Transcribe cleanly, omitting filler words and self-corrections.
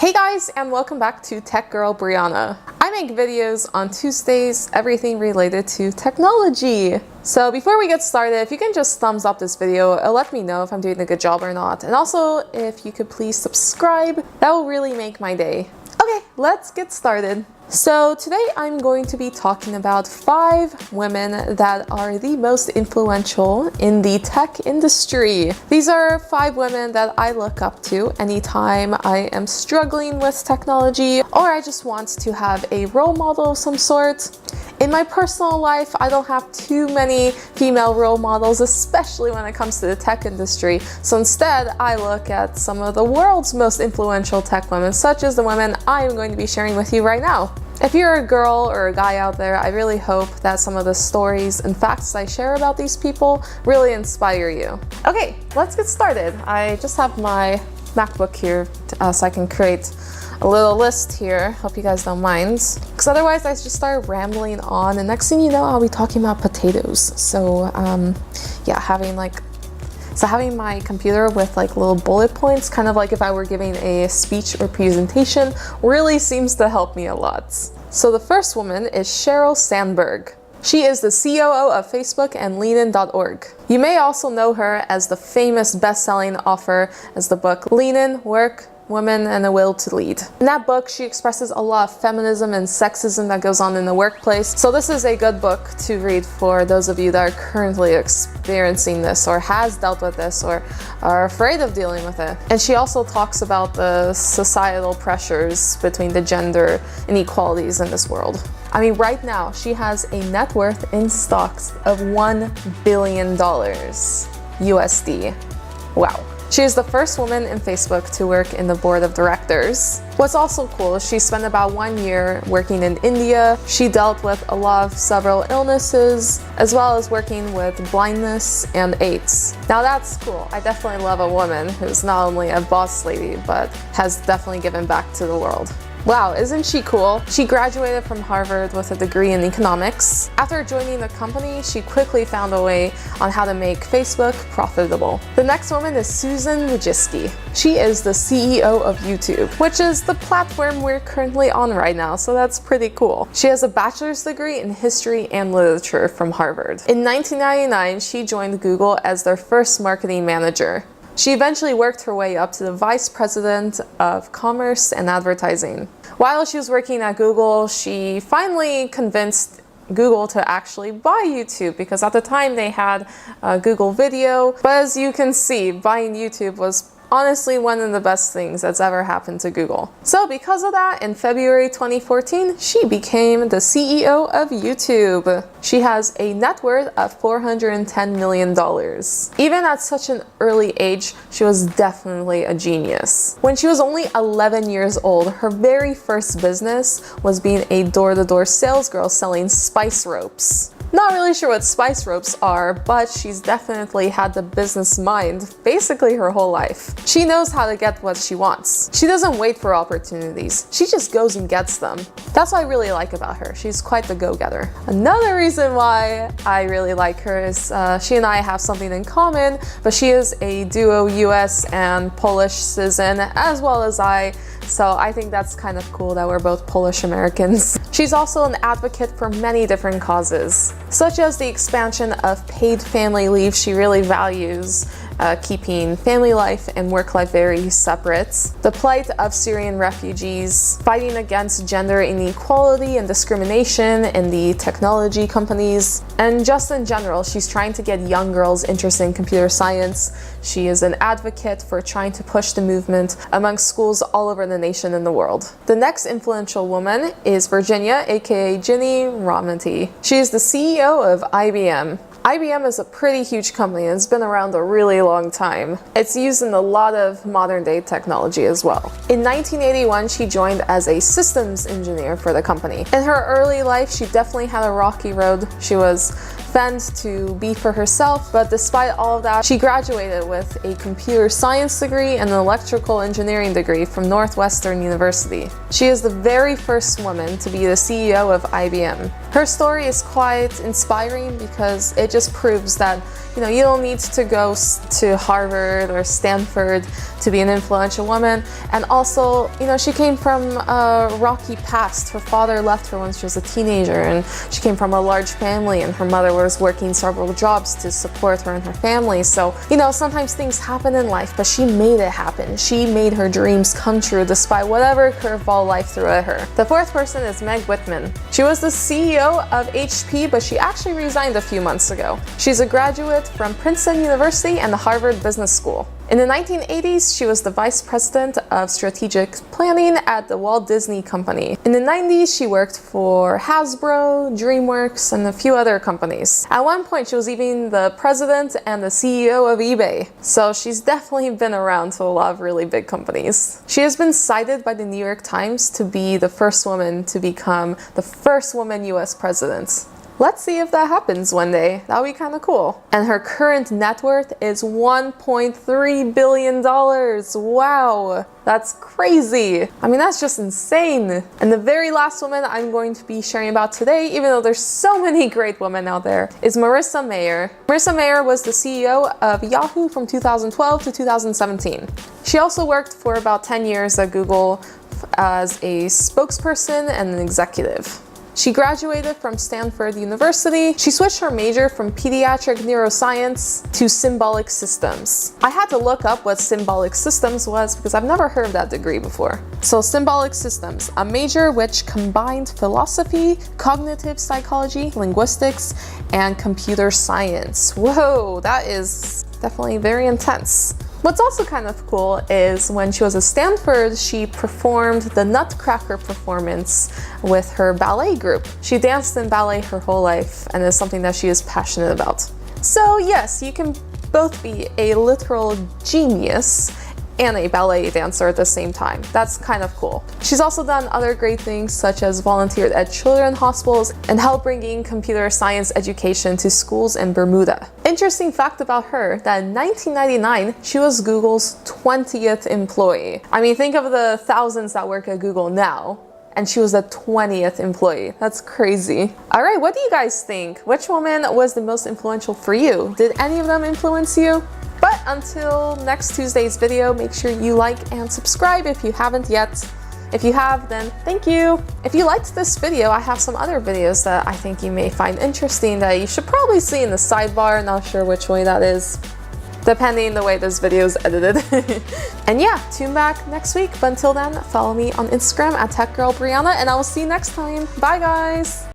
Hey guys, and welcome back to Tech Girl Brianna. I make videos on Tuesdays, everything related to technology. So before we get started, if you can just thumbs up this video, it'll let me know if I'm doing a good job or not. And also, if you could please subscribe, that will really make my day. Okay, let's get started. So today I'm going to be talking about 5 women that are the most influential in the tech industry. These are 5 women that I look up to anytime I am struggling with technology or I just want to have a role model of some sort. In my personal life, I don't have too many female role models, especially when it comes to the tech industry. So instead, I look at some of the world's most influential tech women, such as the women I'm going to be sharing with you right now. If you're a girl or a guy out there, I really hope that some of the stories and facts I share about these people really inspire you. Okay, let's get started. I just have my MacBook here so I can create a little list here. Hope you guys don't mind. Because otherwise I just start rambling on and next thing you know, I'll be talking about potatoes. So yeah, having my computer with like little bullet points, kind of like if I were giving a speech or presentation, really seems to help me a lot. So the first woman is Sheryl Sandberg. She is the COO of Facebook and Leanin.org. You may also know her as the famous best-selling author as the book Leanin, Work, Women and a Will to Lead. In that book, she expresses a lot of feminism and sexism that goes on in the workplace. So this is a good book to read for those of you that are currently experiencing this or has dealt with this or are afraid of dealing with it. And she also talks about the societal pressures between the gender inequalities in this world. I mean, right now, she has a net worth in stocks of $1 billion USD. Wow. She is the first woman in Facebook to work in the board of directors. What's also cool is she spent about 1 year working in India. She dealt with several illnesses, as well as working with blindness and AIDS. Now that's cool. I definitely love a woman who's not only a boss lady, but has definitely given back to the world. Wow, isn't she cool? She graduated from Harvard with a degree in economics. After joining the company, she quickly found a way on how to make Facebook profitable. The next woman is Susan Wojcicki. She is the CEO of YouTube, which is the platform we're currently on right now, so that's pretty cool. She has a bachelor's degree in history and literature from Harvard. In 1999, she joined Google as their first marketing manager. She eventually worked her way up to the vice president of commerce and advertising. While she was working at Google, she finally convinced Google to actually buy YouTube because at the time they had Google Video. But as you can see, buying YouTube was honestly one of the best things that's ever happened to Google. So because of that, in February 2014, she became the CEO of YouTube. She has a net worth of $410 million. Even at such an early age, she was definitely a genius. When she was only 11 years old, her very first business was being a door-to-door sales girl selling spice ropes. Not really sure what spice ropes are, but she's definitely had the business mind basically her whole life. She knows how to get what she wants. She doesn't wait for opportunities. She just goes and gets them. That's what I really like about her. She's quite the go-getter. Another reason why I really like her is she and I have something in common, but she is a duo US and Polish citizen as well as I. So I think that's kind of cool that we're both Polish Americans. She's also an advocate for many different causes, such as the expansion of paid family leave. She really values keeping family life and work life very separate, the plight of Syrian refugees, fighting against gender inequality and discrimination in the technology companies, and just in general, she's trying to get young girls interested in computer science. She is an advocate for trying to push the movement among schools all over the nation and the world. The next influential woman is Virginia, aka Ginny Rometty. She is the CEO of IBM. IBM is a pretty huge company and it's been around a really long time. It's used in a lot of modern day technology as well. In 1981, she joined as a systems engineer for the company. In her early life, she definitely had a rocky road. She was fend to be for herself, but despite all of that, she graduated with a computer science degree and an electrical engineering degree from Northwestern University. She is the very first woman to be the CEO of IBM. Her story is quite inspiring because it just proves that you don't need to go to Harvard or Stanford to be an influential woman. And also, she came from a rocky past. Her father left her when she was a teenager, and she came from a large family, and her mother was working several jobs to support her and her family. So, sometimes things happen in life, but she made it happen. She made her dreams come true despite whatever curveball life threw at her. The fourth person is Meg Whitman. She was the CEO of HP, but she actually resigned a few months ago. She's a graduate from Princeton University and the Harvard Business School. In the 1980s, she was the vice president of strategic planning at the Walt Disney Company. In the 90s, she worked for Hasbro, DreamWorks, and a few other companies. At one point, she was even the president and the CEO of eBay. So she's definitely been around to a lot of really big companies. She has been cited by the New York Times to be the first woman to become the first woman US president. Let's see if that happens one day. That would be kind of cool. And her current net worth is $1.3 billion. Wow, that's crazy. I mean, that's just insane. And the very last woman I'm going to be sharing about today, even though there's so many great women out there, is Marissa Mayer. Marissa Mayer was the CEO of Yahoo from 2012 to 2017. She also worked for about 10 years at Google as a spokesperson and an executive. She graduated from Stanford University. She switched her major from pediatric neuroscience to symbolic systems. I had to look up what symbolic systems was because I've never heard of that degree before. So symbolic systems, a major which combined philosophy, cognitive psychology, linguistics, and computer science. Whoa, that is definitely very intense. What's also kind of cool is when she was at Stanford, she performed the Nutcracker performance with her ballet group. She danced in ballet her whole life and is something that she is passionate about. So yes, you can both be a literal genius and a ballet dancer at the same time. That's kind of cool. She's also done other great things such as volunteered at children's hospitals and helped bringing computer science education to schools in Bermuda. Interesting fact about her, that in 1999, she was Google's 20th employee. I mean, think of the thousands that work at Google now, and she was the 20th employee. That's crazy. All right, what do you guys think? Which woman was the most influential for you? Did any of them influence you? But until next Tuesday's video, make sure you like and subscribe if you haven't yet. If you have, then thank you. If you liked this video, I have some other videos that I think you may find interesting that you should probably see in the sidebar. Not sure which way that is, depending the way this video is edited. And yeah, tune back next week. But until then, follow me on Instagram at TechGirlBrianna, and I will see you next time. Bye guys.